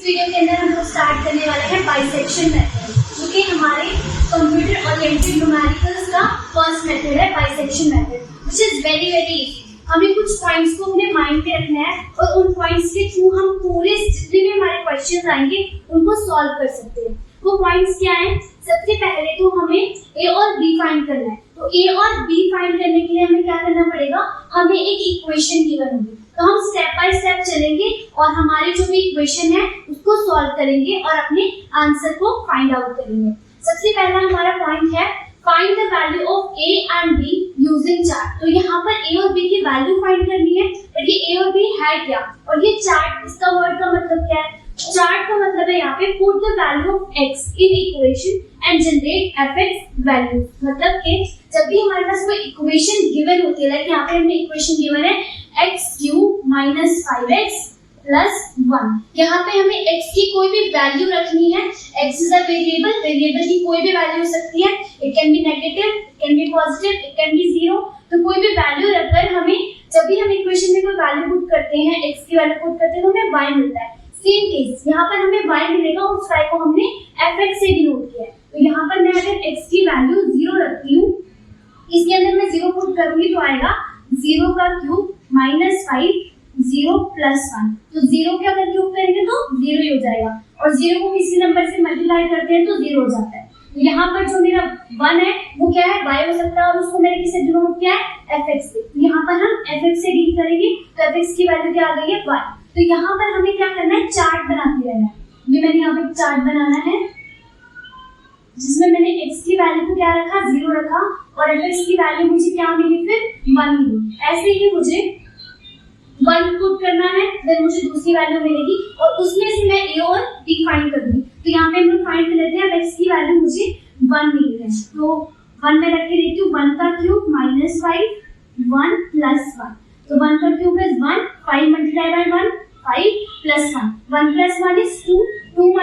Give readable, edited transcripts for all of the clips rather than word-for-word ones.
Video के अंदर हम लोग स्टार्ट करने वाले हैं बाइसेक्शन मेथड, जो कि हमारे कंप्यूटर ओरिएंटेड न्यूमेरिकल्स का फर्स्ट मेथड है bisection method, which is very very easy. हमें कुछ पॉइंट्स को अपने माइंड पे रखना है और उन पॉइंट्स के थ्रू हम पूरे जितने भी हमारे क्वेश्चंस आएंगे उनको सॉल्व कर सकते हैं। वो पॉइंट्स क्या हैं? सबसे पहले तो हमें ए और बी फाइंड करना है। तो ए और बी फाइंड करने के लिए हमें क्या करना पड़ेगा? हमें एक इक्वेशन गिवन होगी, तो हम स्टेप बाय स्टेप चलेंगे और हमारी जो भी इक्वेशन है उसको सॉल्व करेंगे और अपने आंसर को फाइंड आउट करेंगे। सबसे पहला हमारा पॉइंट है find the value of A and be using chart. तो यहाँ पर ए और बी की वैल्यू फाइंड करनी है, और ये ए और बी है क्या, और ये चार्ट, इसका वर्ड का मतलब क्या है? चार्ट का मतलब है यहाँ पे put the value of x in equation and generate fx value. मतलब कि जब भी हमारे पास कोई इक्वेशन गिवन होती है, लाइक यहाँ पे हमें इक्वेशन गिवन है x³ - 5x + 1। यहाँ पे हमें x की कोई भी वैल्यू रखनी है। x is a variable, variable की कोई भी वैल्यू हो सकती है। It can be negative, it can be positive, it can be 0। तो कोई भी वैल्यू रखकर हमें, जब भी हम इक्वेशन में कोई वैल्यू पुट करते हैं, x की वैल्यू पुट करते हैं, तो हमें y मिलता है। सेम केस यहाँ पर हमें y मिलेगा, उस y को हमने fx से डिनोट किया है। तो यहाँ पर मैं अगर x की वैल्यू 0 रखती हूँ, इसके अंदर मैं 0 पुट करूंगी तो आएगा 0 का क्यूब - 5 0 + 1। तो 0 के अगर क्यूब करेंगे तो 0 ही हो जाएगा, और 0 को किसी नंबर से मल्टीप्लाई करते हैं तो 0 हो जाता है। तो यहाँ पर जो मेरा 1 है वो क्या है? y हो सकता है, और उसको मैंने किससे डिनोट किया है? fx से। तो यहाँ पर हम fx से डील करेंगे, तो fx की वैल्यू क्या आ गई है? y। तो यहाँ पर हमें क्या करना है? चार्ट बनाते रहना है। ये मैंने यहाँ पे चार्ट बनाना है, जिसमें मैंने x की वैल्यू को क्या रखा? 0 रखा, और fx की वैल्यू मुझे क्या मिली? फिर 1 मिली। ऐसे ही मुझे 1 पुट करना है, फिर मुझे दूसरी वैल्यू मिलेगी, और उसमें से मैं a और b फाइंड करूंगी। तो यहाँ पे हम लोग फाइंड कर लेते हैं। x की वैल्यू मुझे 1 मिली है, तो 1 में रख के देखती हूँ। 1 का क्यूब - 5 1 + 1। तो 1 का cube is 1, 5 multiply by 1 5 + 1, 1 + 1 is 2, 2 -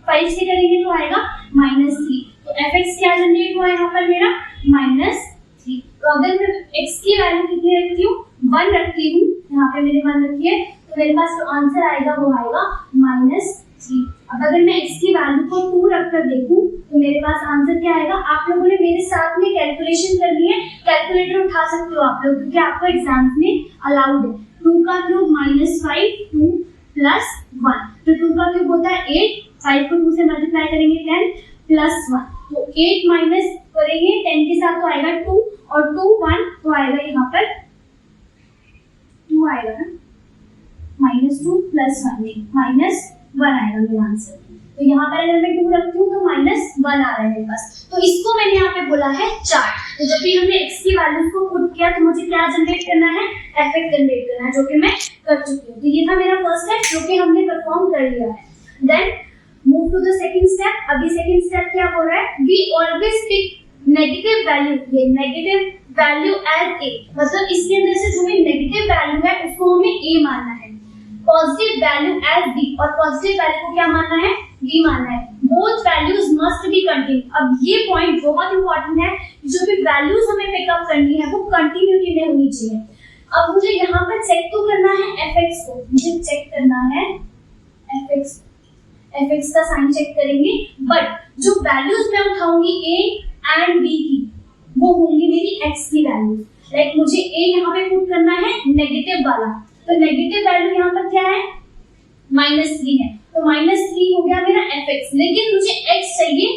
5 से करेंगे तो आएगा -3। तो fx क्या जनरेट हुआ यहाँ पर मेरा? -3। तो अगर मैं x की वैल्यू कितनी रखती हूँ? 1 रखती हूँ, यहाँ पे मैंने 1 रखी है, तो मेरे पास जो आंसर आएगा वो आएगा -3। अब अगर मैं x की वैल्यू को 2 रखकर देखूं तो मेरे पास आंसर क्या आएगा? आप लोगों ने मेरे साथ में कैलकुलेशन करनी है, कैलकुलेटर उठा सकते हो आप लोग, क्योंकि आपको एग्जाम्स में अलाउड है। 2 का क्यूब - 5 2 + 1, तो 2 का क्यूब होता है 8, 5 को 2 से मल्टीप्लाई करेंगे 10 + 1, तो 8 माइनस करेंगे 10 के साथ तो आएगा 2, और 2 1 तो आएगा यहाँ पर 2 आएगा ना, -2 + 1 नहीं, -1 आएगा मेरा आंसर। तो यहाँ पर अगर मैं 2 रखती हूँ तो -1 आ रहा है मेरे पास। तो इसको मैंने यहाँ पे बोला है चार्ट। तो जब भी हमने x की वैल्यूज को पुट किया तो मुझे क्या जनरेट करना है? fx जनरेट करना है, जो कि मैं कर चुकी हूँ। तो ये था मेरा फर्स्ट स्टेप, जो कि हमने परफॉर्म कर लिया है। Then move to the second step. अभी सेकंड स्टेप क्या हो रहा है? We always pick negative value, ये नेगेटिव वैल्यू एज a, मतलब इसके अंदर से जो भी नेगेटिव वैल्यू है उसको हमें a मानना है। पॉजिटिव वैल्यू एज b, और पॉजिटिव वैल्यू को क्या मानना है? b मानना है। Both values must be continue. अब ये पॉइंट बहुत इंपॉर्टेंट है, जो भी वैल्यूज हमें पिकअप करनी है वो कंटिन्यूटी में होनी चाहिए। अब मुझे यहाँ पर चेक तो करना है fx को, मुझे चेक करना है fx का साइन चेक करेंगे, बट जो वैल्यूज मैं उठाऊंगी a एंड b की, वो होंगी मेरी x की वैल्यू। लाइक मुझे a यहाँ पे पुट करना है नेगेटिव वाला, तो नेगेटिव वैल्यू यहाँ पर क्या है? -3 है, तो -3 हो गया मेरा fx। लेकिन मुझे x चाहिए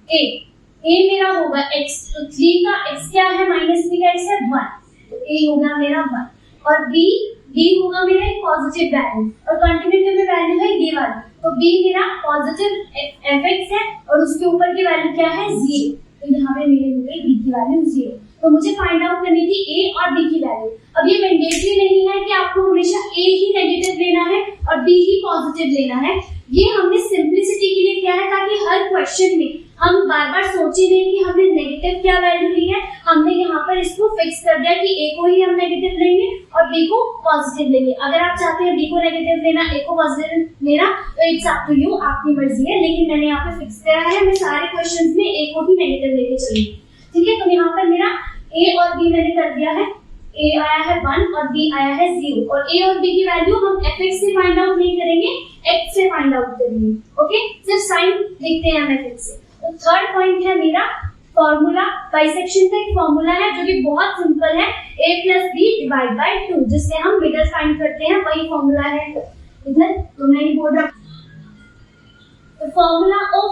a मेरा होगा x, तो 3 का x क्या है? -3 का x है 1, तो a होगा मेरा 1, और b होगा मेरा एक पॉजिटिव वैल्यू, और कंटिन्यूटी में वैल्यू है ये वाली, तो b मेरा पॉजिटिव fx है, और उसके ऊपर की वैल्यू क्या है? 0। तो यहाँ पे मेरे हो गई b की वैल्यू 0। तो मुझे फाइंड आउट करनी थी a और b की वैल्यू। अब ये मैंडेटरी नहीं है कि आपको हमेशा a ही नेगेटिव लेना है और b ही पॉजिटिव लेना है। ये हमने सिंपलिसिटी के लिए किया है, ताकि हर क्वेश्चन में हम बार बार सोचे नहीं कि हमने नेगेटिव क्या वैल्यू ली है। हमने यहाँ पर इसको फिक्स कर दिया कि a को ही हम नेगेटिव लेंगे और b को पॉजिटिव लेंगे। अगर आप चाहते हैं b को नेगेटिव लेना, a को पॉजिटिव लेना, तो इट्स अप टू यू, आपकी मर्जी है। लेकिन मैंने यहाँ पे फिक्स किया है, मैं सारे क्वेश्चंस में a को ही नेगेटिव लेके चलूंगी। ठीक है, तो यहाँ पर मेरा a और b मैंने कर दिया है। A आया है 1 और B आया है 0 और A और B की वैल्यू हम fx से फाइंड आउट नहीं करेंगे, x से फाइंड आउट करेंगे। ओके, सिर्फ साइन लिखते हैं हम fx से। तो थर्ड पॉइंट है मेरा फॉर्मूला, बाइसेक्शन का एक फॉर्मूला है जो कि बहुत सिंपल है, a plus b divide by 2, जिससे हम मिडल फाइंड करते हैं, वही फॉर्मूला है इधर। तो मैं ये बोल रहा हूं, फॉर्मूला ऑफ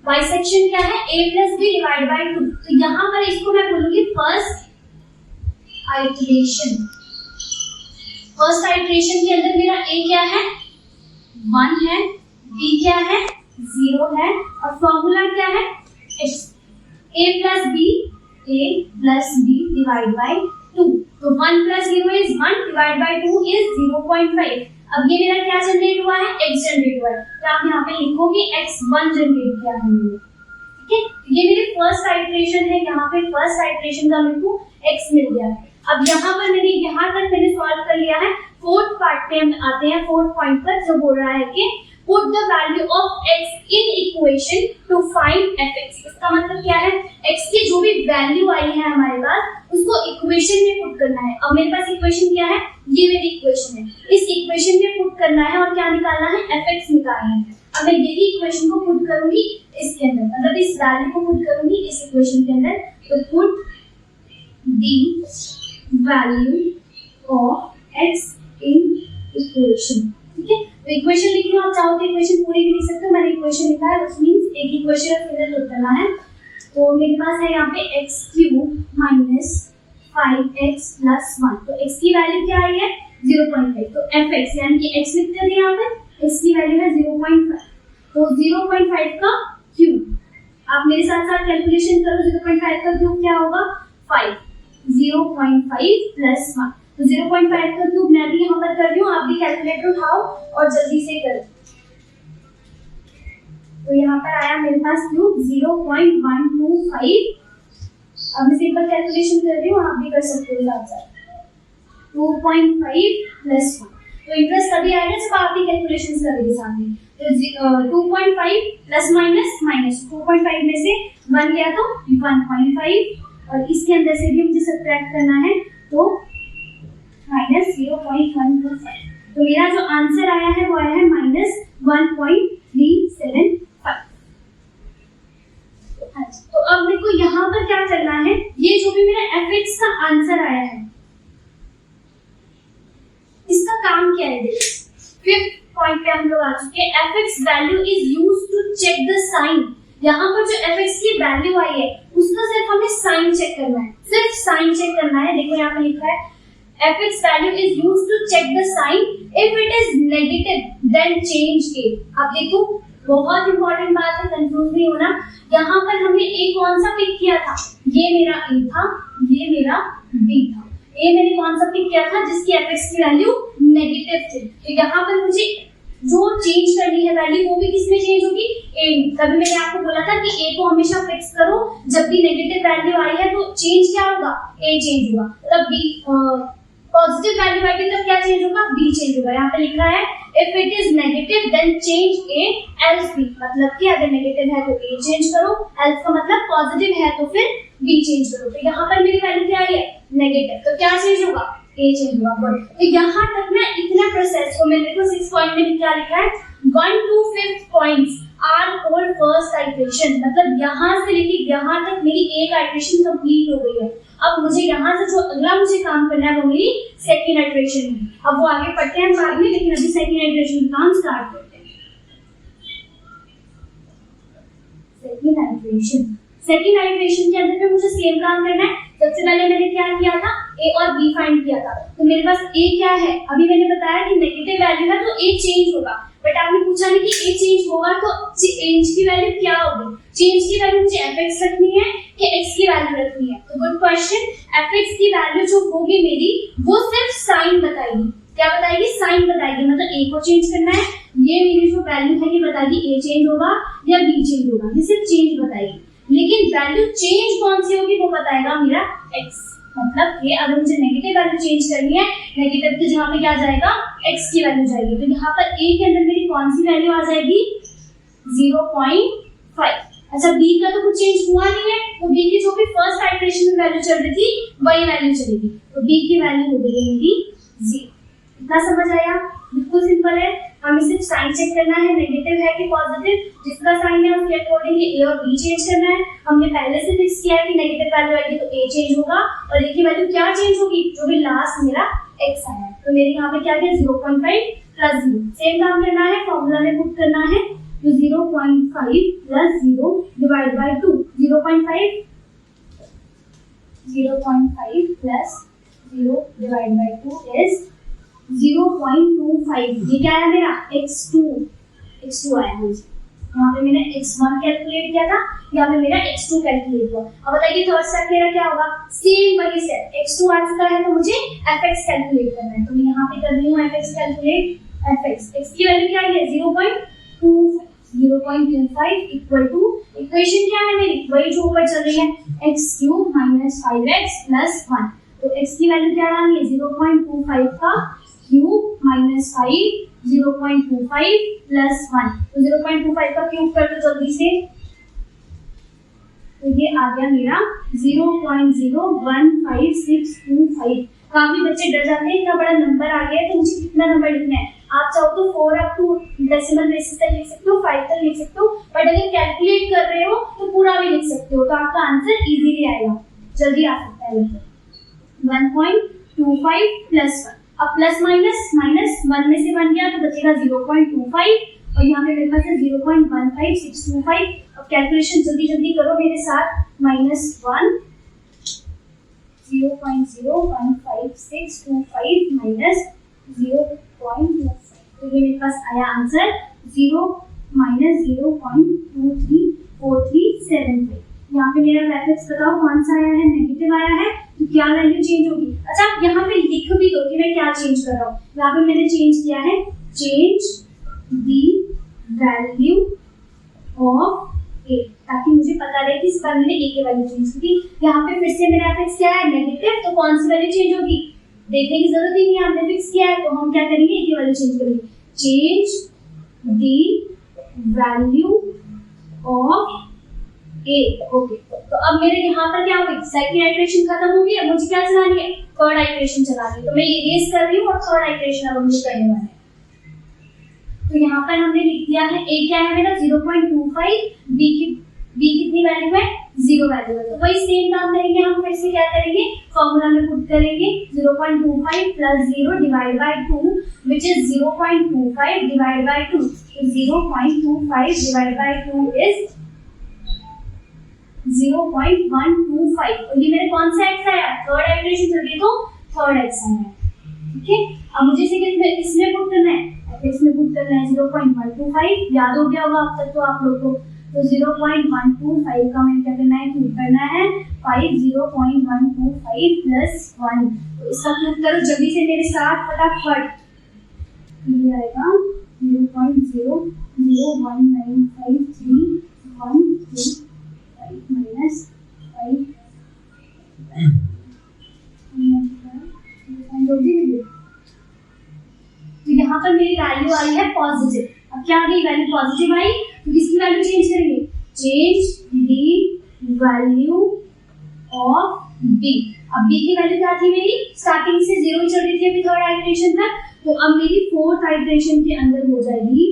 बाइसेक्शन क्या है, a plus b divide by 2। तो यहाँ पर इसको मैं बोलूंगी फर्स्ट आइटरेशन। फर्स्ट आइटरेशन के अंदर मेरा a क्या है 1 है, b क्या है 0 है और फॉर्मूला क्या है a plus b divide by 2। तो 1 plus 0 is 1 divide by 2 is 0.5। अब ये मेरा क्या जनरेट हुआ है, x जनरेट हुआ है, तो आप यहाँ पे लिखोगे x1 जनरेट किया है मैंने। ठीक है, ये मेरी फर्स्ट आइटरेशन है, यहाँ पे फर्स्ट आइटरेशन का मेरे को x मिल गया है। अब यहाँ पर मैंने यहाँ तक मैंने सॉल्व कर लिया है। फोर्थ पार्ट पे हम आते हैं, फोर्थ पॉइंट पर, जो बोल रहा है कि put the value of x in equation two find fx। इसका मतलब क्या है, x की जो भी वैल्यू आई है हमारे पास उसको इक्वेशन में पुट करना है। अब मेरे पास इक्वेशन क्या है, ये मेरी इक्वेशन है, इस इक्वेशन में पुट करना है और क्या निकालना है, fx निकालना है। अब मैं यही इक्वेशन को पुट करूंगी इसके अंदर, मतलब इस वैल्यू को पुट करूंगी इस इक्वेशन के अंदर। तो put the value of x in equation. ठीक है, तो इक्वेशन लिख लो, आप चाहो तो इक्वेशन पूरी भी लिख सकते हो, मैंने इक्वेशन लिखा है, उस मींस एक इक्वेशन का फिगर पुट करना है। तो मेरे पास है यहाँ पे x³ माइनस 5x प्लस 1। तो x की वैल्यू क्या आई है 0.5, तो fx यानी कि x लिखते हैं यहाँ पे, x की वैल्यू है 0.5। तो 0.5 का क्यूब, आप मेरे साथ साथ कैलकुलेशन करो, 0.5 का क्यूब क्या होगा 5, 0.5 प्लस 1। तो 0.5 का क्यूब मैं भी यहाँ पर कर रही हूँ, आप भी कैलकुलेटर उठाओ और जल्दी से करो। तो यहाँ पर आया मेरे पास क्यूब 0.125। अब मैं सिंपल कैलकुलेशन कर रही हूँ, आप भी कर सकते हो साथ साथ। 2.5 प्लस 1, तो इंटरेस्ट तभी आएगा जब आप भी कैलकुलेशन करोगे सामने। तो 2.5 प्लस माइनस माइनस 2.5 में से 1 गया तो 1.5 और इसके अंदर से भी मुझे सब्ट्रैक्ट करना है, तो माइनस 0.125। तो मेरा जो आंसर आया है वो आया है माइनस 1.375। तो अब मेरे को यहाँ पर क्या करना है, ये जो भी मेरा fx का आंसर आया है इसका काम क्या है, फिफ्थ पॉइंट पे हम लोग आ चुके हैं। fx value is used to check the sign. यहाँ पर जो fx की वैल्यू आई है उसका सिर्फ हमें साइन चेक करना है, सिर्फ साइन चेक करना है। देखो यहाँ पे लिखा है fx value is used to check the sign. If it is negative, then change a. अब देखो बहुत इंपॉर्टेंट बात है, कंफ्यूज नहीं होना। यहाँ पर हमने a कौन सा पिक किया था, ये मेरा a था, ये मेरा b था। a मैंने कौन सा पिक किया था जिसकी fx की वैल्यू नेगेटिव थी। तो यहाँ पर मुझे जो चेंज करनी है वैल्यू वो भी किसमें चेंज होगी, a में। तभी मैंने आपको बोला था कि a को हमेशा फिक्स करो, जब भी नेगेटिव वैल्यू आई है तो चेंज क्या होगा, a चेंज होगा। तब b पॉजिटिव वैल्यू आएगी तब क्या चेंज होगा, b चेंज होगा। यहाँ पे लिखा है if it is negative then change a else b, मतलब कि अगर नेगेटिव है तो a चेंज करो, एल्स का मतलब पॉजिटिव है तो फिर b चेंज करो। तो यहाँ पर मेरी वैल्यू क्या आई है नेगेटिव, तो क्या चेंज होगा, a चेंज होगा। तो यहाँ तक ना इतना प्रोसेस को मैंने देखो 6 पॉइंट में क्या लिखा है, 1 to 5 points are called first iteration. मतलब यहाँ से लेके यहाँ तक मेरी एक आइटरेशन कंप्लीट हो गई है। अब मुझे यहाँ से जो अगला मुझे काम करना है वो मेरी सेकंड आइटरेशन है। अब वो आगे पढ़ते हैं बाद में, लेकिन अभी सेकंड आइटरेशन का काम स्टार्ट करते हैं। सेकंड आइटरेशन के अंदर मुझे सेम काम करना है। सबसे पहले मैंने क्या किया था, a और b फाइंड किया था। तो मेरे पास a क्या है, अभी मैंने बताया कि नेगेटिव वैल्यू है तो a चेंज होगा, बट आपने पूछा नहीं कि a चेंज होगा तो चेंज की वैल्यू क्या होगी। चेंज की वैल्यू मुझे fx रखनी है कि x की वैल्यू रखनी है। तो गुड क्वेश्चन, fx की वैल्यू जो होगी मेरी वो सिर्फ साइन बताएगी। क्या बताएगी, साइन बताएगी। मतलब a को चेंज करना है, ये मेरी जो वैल्यू है ये बताएगी a चेंज होगा या b चेंज होगा, ये सिर्फ चेंज बताएगी। लेकिन वैल्यू चेंज कौन सी होगी वो बताएगा मेरा x। मतलब ये अगर मुझे नेगेटिव वैल्यू चेंज करनी है, नेगेटिव के जहाँ पे क्या जाएगा, x की वैल्यू जाएगी। तो यहाँ पर a के अंदर मेरी कौन सी वैल्यू आ जाएगी, 0.5। अच्छा b का तो कुछ चेंज हुआ नहीं है, तो b की जो भी फर्स्ट आइटरेशन में वैल्यू चल रही थी वही वैल्यू चलेगी, तो b की वैल्यू हो गई मेरी 0। इतना समझ आया? बिल्कुल सिंपल है। हमें सिर्फ साइन चेक करना है, नेगेटिव है कि पॉजिटिव, जिसका साइन है उसके अकॉर्डिंग ए और बी चेंज करना है। हमने पहले से फिक्स किया है कि नेगेटिव वैल्यू आएगी तो ए चेंज होगा, और ए की वैल्यू क्या चेंज होगी, जो भी लास्ट मेरा x आया है। तो मेरे यहाँ पे क्या गया 0.5 प्लस 0। सेम काम करना है, फॉर्मूला में पुट करना है, तो 0.5 plus 0 divide by 2। 0.5 plus 0 divide by 2 is 0.25। ये क्या है मेरा x2 आया मुझे। यहाँ पे मैंने x1 कैलकुलेट किया था, यहाँ पे मेरा x2 कैलकुलेट हुआ। अब बताइए थर्ड स्टेप मेरा क्या होगा, सेम वही स्टेप। x2 आ चुका है तो मुझे fx कैलकुलेट करना है, तो मैं यहाँ पे कर रही हूँ fx कैलकुलेट। fx x की वैल्यू क्या है 0.25 इक्वल टू इक्वेशन क्या है मेरी, वही जो ऊपर चल रही है, x³ माइनस 5x प्लस 1। तो x की वैल्यू क्या डालनी है 0.25 का क्यूब माइनस 5, 0.25 प्लस 1। तो 0.25 का क्यूब कर दो जल्दी से, तो ये आ गया मेरा 0.015625। काफी बच्चे डर जाते हैं, इतना बड़ा नंबर आ गया है तो मुझे कितना नंबर लिखना है। आप चाहो तो 4 अप टू डेसिमल बेसिस तक लिख सकते हो, 5 तक लिख सकते हो, बट अगर कैलकुलेट कर रहे हो तो पूरा भी लिख सकते हो, तो आपका आंसर इजीली आएगा, जल्दी आ सकता है। 1.25 प्लस 1, अब प्लस माइनस 1 में से 1 गया तो बचेगा 0.25, और यहाँ पे मेरे पास है 0.15625। अब कैलकुलेशन जल्दी जल्दी करो मेरे साथ, -1 0.01565 माइनस 0.25, तो ये मेरे पास आया आंसर 0.234375। यहाँ पे मेरा मैट्रिक्स बताओ कौन सा आया है, नेगेटिव आया है, तो क्या वैल्यू चेंज होगी। अच्छा यहाँ पे लिख भी दो कि मैं क्या चेंज कर रहा हूँ। यहाँ पे मैंने चेंज किया है, चेंज दी वैल्यू ऑफ ए, ताकि मुझे पता रहे कि इस बार मैंने ए की वैल्यू चेंज की थी। यहाँ पे फिर से मेरा फिक्स क्या है नेगेटिव, तो कौन सी वैल्यू चेंज होगी देखने की जरूरत ही नहीं है, हमने फिक्स किया है, तो हम क्या करेंगे ए की वैल्यू चेंज करेंगे। Change the value of A, okay. तो अब मेरे यहाँ पर क्या होगी, सेकंड आइटरेशन खत्म होगी, अब मुझे क्या चलानी है, थर्ड आइटरेशन चलानी है। तो मैं इरेज कर रही हूँ और थर्ड आइटरेशन अब मुझे करने वाला है। तो यहाँ पर हमने लिख दिया है ए क्या है मेरा 0.25, बी कितनी वैल्यू है 0 वैल्यू है। तो वही सेम काम करेंगे हम, फिर से क्या करेंगे, फॉर्मूला में पुट करेंगे 0.25 plus 0 divide by 2 which is 0.25 divide by 2। तो 0.25 डिवाइड बाय 2 इज 0.125, और ये मेरे कौन सा x आया, थर्ड आइटरेशन चल रही है तो थर्ड x आया, ठीक है। अब मुझे इसे किसमें पुट करना है, fx में पुट करना है 0.125, याद हो गया होगा अब तक तो आप लोग को। तो 0.125 का मैंने क्या करना है, क्यूब करना है 5, 0.125 प्लस 1, तो इसका क्यूब करो जल्दी से मेरे साथ फटाफट। ये आएगा 0.00195313 माइनस 5 तो यहाँ पर मेरी वैल्यू आई है पॉजिटिव। अब क्या आ गई, वैल्यू पॉजिटिव आई, तो किसकी वैल्यू चेंज करेंगे, change the value of B. अब बी की वैल्यू क्या थी मेरी, स्टार्टिंग से 0 ही चल रही थी अभी थर्ड आइटरेशन तक, तो अब मेरी फोर्थ आइटरेशन के अंदर हो जाएगी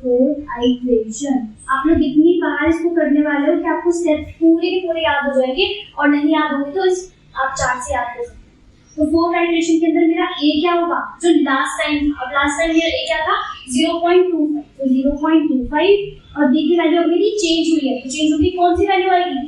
फोर्थ आइटरेशन। आप लोग इतनी बार इसको करने वाले हो कि आपको स्टेप्स पूरे के पूरे याद हो जाएंगे, और नहीं याद होंगे तो आप चार्ट से याद कर सकते हैं। तो फोर्थ आइटरेशन के अंदर मेरा ए क्या होगा, जो लास्ट टाइम मेरा ए क्या था 0.25, तो 0.25, और बी की वैल्यू अब मेरी चेंज हुई है, तो चेंज होगी कौन सी वैल्यू आएगी,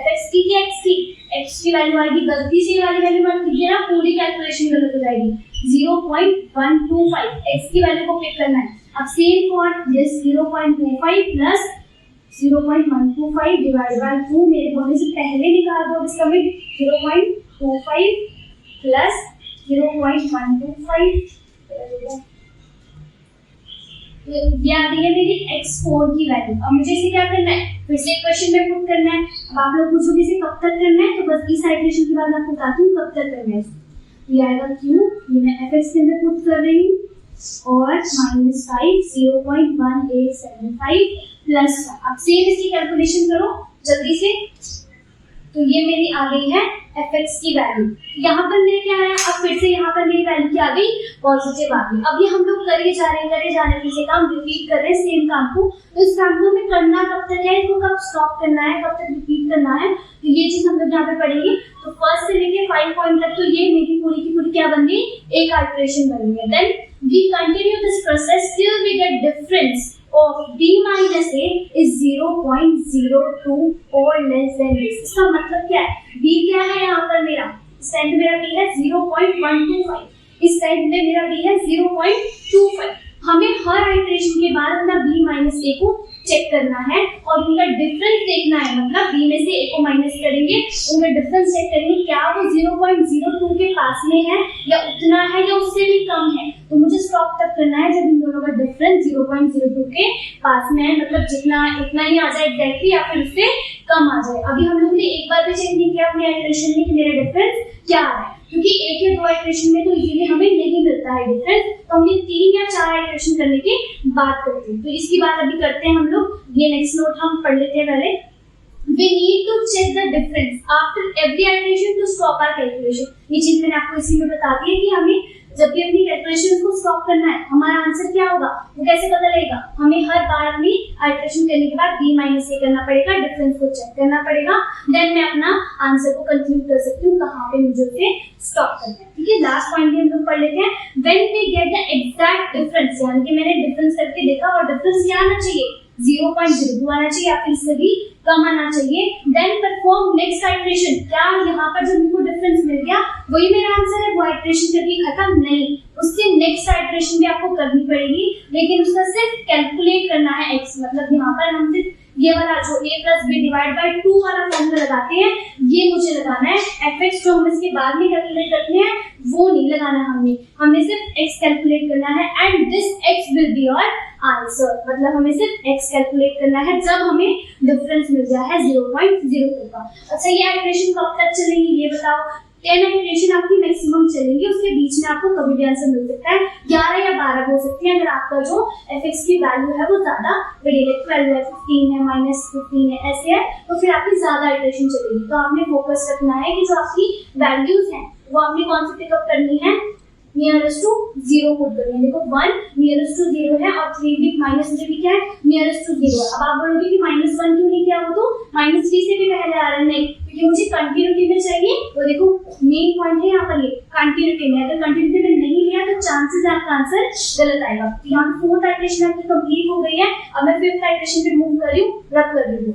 fx की x की, x की वैल्यू आएगी, गलती से वाली वैल्यू मत कीजिए ना, पूरी कैलकुलेशन गलत हो जाएगी। 0.125 x की वैल्यू को पिक करना है। अब same for this 0.25 plus 0.125 divide by 2, मेरे बोलने से पहले निकाल दो इसका मैं 0.25 प्लस 0.125, ये आ गई है मेरी x4 की वैल्यू। अब मुझे इसे क्या करना है, फिर से इक्वेशन में पुट करना है। अब आप लोग पूछोगे इसे कब तक करना है, तो बस इस आइटरेशन के बाद आपको बताती हूँ कब तक करना है। ये आएगा क्यू, ये मैं fx के अंदर पुट कर रही हूँ, और -5 0.1875 प्लस 1। अब सेम इसकी कैलकुलेशन करो जल्दी से। तो ये मेरी आ गई है fx की वैल्यू। यहाँ पर मेरे क्या आया, अब फिर से यहाँ पर मेरी वैल्यू क्या आ गई, पॉजिटिव आ गई। अब ये हम लोग करे जा रहे हैं पीछे काम रिपीट कर रहे हैं सेम काम को। तो इस काम को हमें करना कब तक है, इसको कब स्टॉप करना है, कब तक रिपीट करना है, तो ये चीज हम लोग यहाँ पे पढ़ेंगे। तो फर्स्ट से लेके 5 पॉइंट तक तो ये मेरी पूरी की पूरी क्या बन गई, एक आइटरेशन बन गई। Then we continue this process till we get difference of b minus a is 0.02 or less than this। इसका मतलब क्या है, b क्या है यहाँ पर मेरा, इस साइड मेरा b है 0.125, इस साइड में मेरा b है 0.25। हमें हर आइटरेशन के बाद अपना b माइनस a को चेक करना है और उनका डिफरेंस देखना है। मतलब b में से a को माइनस करेंगे, उनका डिफरेंस चेक करेंगे क्या वो 0.02 के पास में है या उतना है या उससे भी कम है। तो मुझे स्टॉप तक करना है जब इन दोनों का डिफरेंस 0.02 के पास में है, मतलब जितना इतना ही आ जाए एग्जैक्टली या फिर उससे कम आ जाए। अभी हम लोगों ने एक बार भी चेक नहीं किया अपने आइटरेशन में कि मेरा डिफरेंस क्या आ रहा है, क्योंकि एक या दो आइटरेशन में तो इजीली हमें नहीं मिलता है डिफरेंस। तो हमने 3 या 4 आइटरेशन करने की बात करते हैं। तो इसकी बात अभी करते हैं हम लोग। ये नेक्स्ट नोट हम पढ़ लेते हैं पहले। We need to check the difference after every iteration to stop our calculation। ये चीज मैंने आपको इसी में बता दी है कि हमें जब भी अपनी कैलकुलेशन को स्टॉप करना है, हमारा आंसर क्या होगा वो कैसे पता लगेगा, हमें हर बार अपनी आइटरेशन करने के बाद b माइनस a करना पड़ेगा, डिफरेंस को चेक करना पड़ेगा, देन मैं अपना आंसर को कंक्लूड कर सकती हूँ कहाँ पे मुझे उसे स्टॉप करना है। ठीक है, लास्ट पॉइंट भी हम लोग पढ़ लेते हैं। When we get the exact difference, यानी कि मैंने डिफरेंस करके देखा और डिफरेंस क्या आना चाहिए, 0.02 आना चाहिए या फिर इससे भी कम आना चाहिए। Then perform next iteration. क्या यहाँ पर जो मुझे डिफरेंस मिल गया वही मेरा आंसर है, वो आइटरेशन करके खत्म नहीं, उससे नेक्स्ट आइटरेशन भी आपको करनी पड़ेगी, लेकिन उसका सिर्फ कैलकुलेट करना है x। मतलब यहाँ पर हम सिर्फ ये वाला जो a plus B divide by 2 वाला फॉर्मूला लगाते हैं, ये मुझे लगाना है। fx जो हम इसके बाद में कैलकुलेट करते हैं वो नहीं लगाना हमें सिर्फ x कैलकुलेट करना है and this x will be your answer. मतलब हमें सिर्फ x कैलकुलेट करना है जब हमें डिफरेंस मिल गया है 0.02 का। अच्छा, ये आइटरेशन कब तक चलेंगी ये बताओ। 10 आइटरेशन आपकी मैक्सिमम चलेंगी, उसके बीच में आपको कभी भी आंसर मिल सकता है, 11 या 12 हो सकती है अगर आपका जो fx की वैल्यू है वो ज्यादा बड़ी है, 12 है, 15 है, -15 है, ऐसे है, तो फिर आपकी ज्यादा आइटरेशन चलेगी। तो आपने फोकस रखना है कि जो आपकी वैल्यूज हैं वो आपने कौन सी पिकअप करनी है, नियरेस्ट टू 0 पुट करनी है। देखो 1 नियरेस्ट टू 0 है और 3 भी -3 भी क्या है, नियरेस्ट टू 0 है। अब आप बोलोगे कि -1 क्यों नहीं किया, वो तो -3 से भी पहले आ रहा है, नहीं, क्योंकि मुझे कंटिन्यूटी में चाहिए। तो देखो मेन पॉइंट है यहाँ पर ये कंटिन्यूटी में, अगर कंटिन्यूटी में नहीं लिया तो चांसेस है आपका आंसर गलत आएगा। तो यहाँ पे 4th आइटरेशन आपकी कंप्लीट हो गई है। अब मैं 5th आइटरेशन पे मूव कर रही हूँ, रब कर रही हूँ।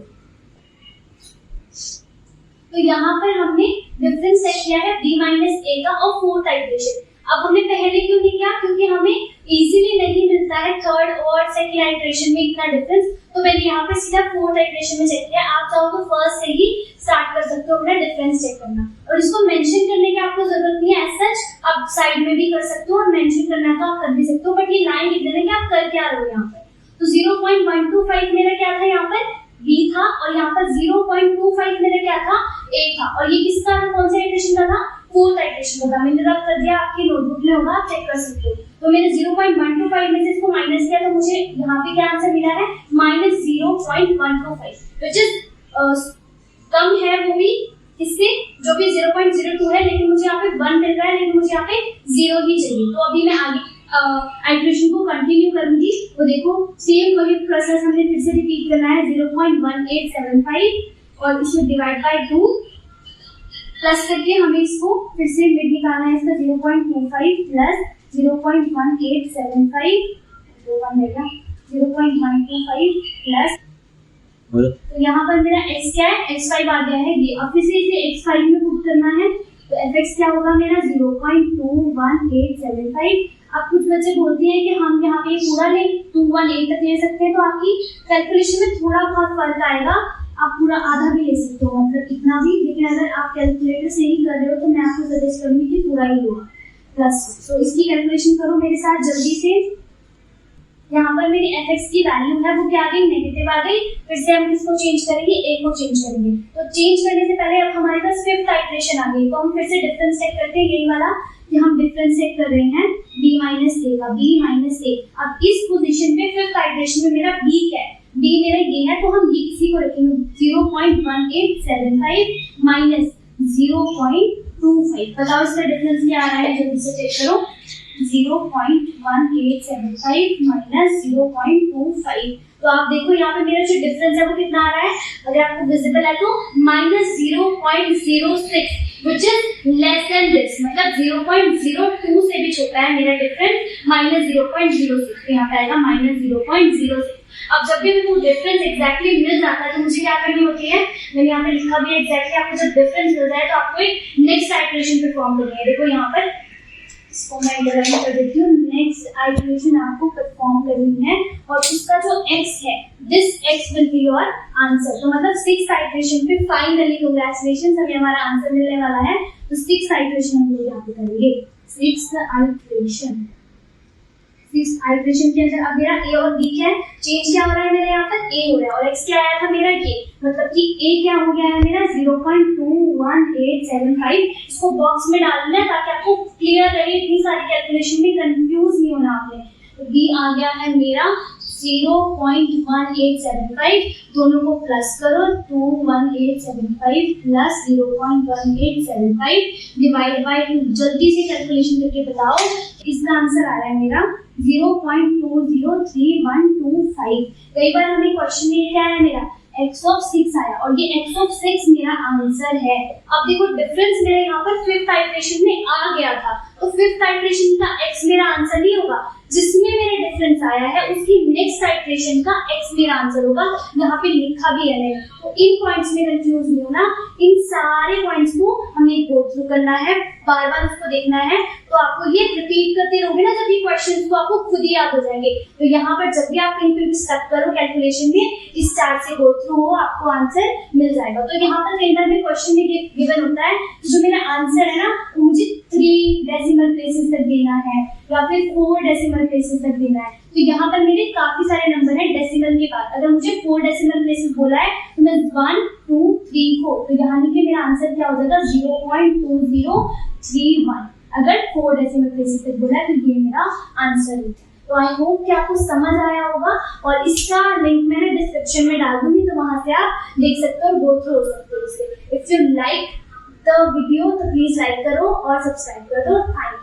तो यहाँ पर हमने डिफरेंस चेक किया है b माइनस a का और 4th आइटरेशन। अब हमने पहले क्यों नहीं किया, क्योंकि हमें इजीली नहीं मिलता है 3rd और 2nd आइटरेशन में इतना डिफरेंस। तो मैंने यहाँ पे सीधा 4th आइटरेशन में चेक किया। आप चाहो तो फर्स्ट से ही स्टार्ट कर सकते हो अपना डिफरेंस चेक करना, और इसको मेंशन करने की आपको जरूरत नहीं है एज सच, आप साइड में भी कर सकते हो और मेंशन करना है तो आप कर भी सकते हो, बट ये लाइन लिख देना कि आप कर क्या रहे हो यहाँ पर। तो 0.125 मेरा क्या था यहाँ पर, b था, और यहाँ पर 0.25 मेरा क्या था, a था, और ये किसका था, कौन सा आइटरेशन का था, 4th आइटरेशन का था। मैंने रब कर दिया, आपकी नोटबुक में होगा, आप चेक कर सकते हो। तो मैंने 0.125 में से इसको माइनस किया तो मुझे यहाँ पे क्या आंसर मिला है, -0.125, which is कम है वो भी इससे जो भी 0.02 है, लेकिन मुझे यहाँ पे 1 मिल रहा है, लेकिन मुझे यहाँ पे 0 ही चाहिए। तो अभी मैं आगे आइटरेशन को कंटिन्यू करूंगी। तो देखो सेम वही प्रोसेस हमने फिर से रिपीट करना है, 0.1875 और इसमें डिवाइड बाय 2 प्लस करके हमें इसको फिर से मिड निकालना है, इसका 0.25 प्लस 0.1875 0.125 प्लस, तो यहाँ पर मेरा x क्या है, x5 आ गया है ये। अब फिर से इसे x5 में पुट करना है, तो fx क्या होगा मेरा 0.21875। अब कुछ बच्चे बोलते हैं कि हम यहाँ पे पूरा ले 218 तक ले सकते हैं, तो आपकी कैलकुलेशन में थोड़ा बहुत फर्क आएगा, आप पूरा आधा भी ले सकते हो, मतलब इतना भी, लेकिन अगर आप कैलकुलेटर से ही कर रहे हो तो मैं आपको सजेस्ट करूंगी कि पूरा ही होगा प्लस। तो इसकी कैलकुलेशन करो मेरे साथ जल्दी से। यहाँ पर मेरी fx की वैल्यू है वो क्या आ गई, नेगेटिव आ गई। फिर से हम किसको चेंज करेंगे, a को चेंज करेंगे। तो चेंज करने से पहले अब हमारे पास फिफ्थ आइटरेशन आ गई, तो हम फिर से डिफरेंस चेक करते हैं, यही वाला कि हम डिफरेंस चेक कर रहे हैं b माइनस a का, b माइनस a। अब इस पोजीशन पे फिफ्थ आइटरेशन में मेरा b क्या है, b मेरा ये है, तो हम ये इसी को रखेंगे 0.1875 माइनस 0.25। बताओ इसका डिफरेंस क्या आ रहा है, जल्दी से चेक करो। 0.1875 माइनस 0.25। तो आप देखो यहाँ पे मेरा जो डिफरेंस है वो कितना आ रहा है, अगर आपको विजिबल है तो minus 0.06 which is less than this, मतलब 0.02 से भी छोटा है मेरा डिफरेंस, माइनस 0.06। यहाँ पे आएगा माइनस 0.06। अब जब भी मेरे डिफरेंस एग्जैक्टली मिल जाता है तो मुझे क्या करनी होती है, मैंने यहाँ पे लिखा भी एग्जैक्टली, आपको जब डिफरेंस मिल जाए तो आपको एक नेक्स्ट आइटरेशन परफॉर्म करनी है। देखो यहाँ पर इसको मैं अंडरलाइन कर देती हूँ, नेक्स्ट आइटरेशन आपको परफॉर्म करनी है और उसका जो x है, this x will be your answer. तो मतलब सिक्स आइटरेशन पे फाइनली कांग्रेचुलेशंस, हमें हमारा आंसर मिलने वाला है। तो सिक्स आइटरेशन हम लोग यहाँ पे करेंगे, सिक्स आइटरेशन। इस आइटरेशन के अंदर अब मेरा a और b क्या है, चेंज क्या हो रहा है मेरे यहाँ पर, a हो रहा है और x क्या आया था मेरा ये, मतलब कि a क्या हो गया है मेरा 0.21875। इसको बॉक्स में डालना है ताकि आपको क्लियर रहे, इतनी सारी कैलकुलेशन में कंफ्यूज नहीं होना आपने। तो b आ गया है मेरा 0.1875, दोनों को प्लस करो, 21875 प्लस 0.1875 डिवाइड बाय 2। जल्दी से कैलकुलेशन करके बताओ, इसका आंसर आ रहा है मेरा 0.203125। कई बार हमें क्वेश्चन में क्या आया मेरा x of 6 आया और ये x of 6 मेरा आंसर है। अब देखो डिफरेंस मेरे यहाँ पर फिफ्थ आइटरेशन में आ गया था, तो फिफ्थ आइटरेशन का x मेरा आंसर नहीं होगा, जिसमें मेरा डिफरेंस आया है उसकी नेक्स्ट आइटरेशन का x मेरा आंसर होगा। यहाँ पे लिखा भी है नहीं, तो इन पॉइंट्स में कंफ्यूज नहीं होना, इन सारे पॉइंट्स को हमें गो थ्रू करना है, बार बार उसको देखना है। तो आपको ये रिपीट करते रहोगे ना जब ये क्वेश्चंस को आपको खुद ही याद हो जाएंगे। तो यहाँ पर जब भी आप कहीं पे भी स्टक करो कैलकुलेशन में, इस चार्ट से गो थ्रू हो, आपको आंसर मिल जाएगा। तो यहाँ पर कई बार में क्वेश्चन में गिवन होता है जो मेरा आंसर है ना वो मुझे 3 डेसिमल प्लेसेस तक देना है या फिर 4 डेसिमल प्लेसेस तक देना है। तो यहाँ पर मेरे काफी सारे नंबर हैं डेसिमल के बाद, अगर मुझे 4 डेसिमल प्लेसेस बोला है तो मैं 1 2 3 4, तो यहाँ लिखे मेरा आंसर क्या हो जाएगा 0.2031। अगर 4 डेसिमल प्लेसेस तक बोला है तो ये मेरा आंसर है। तो आई होप कि आपको समझ आया होगा और इसका लिंक मैंने डिस्क्रिप्शन में डाल दूंगी, तो वहां से आप देख सकते हो और गो थ्रू हो सकते हो इसे। If you like the video तो प्लीज लाइक करो और सब्सक्राइब कर दो। Thank you.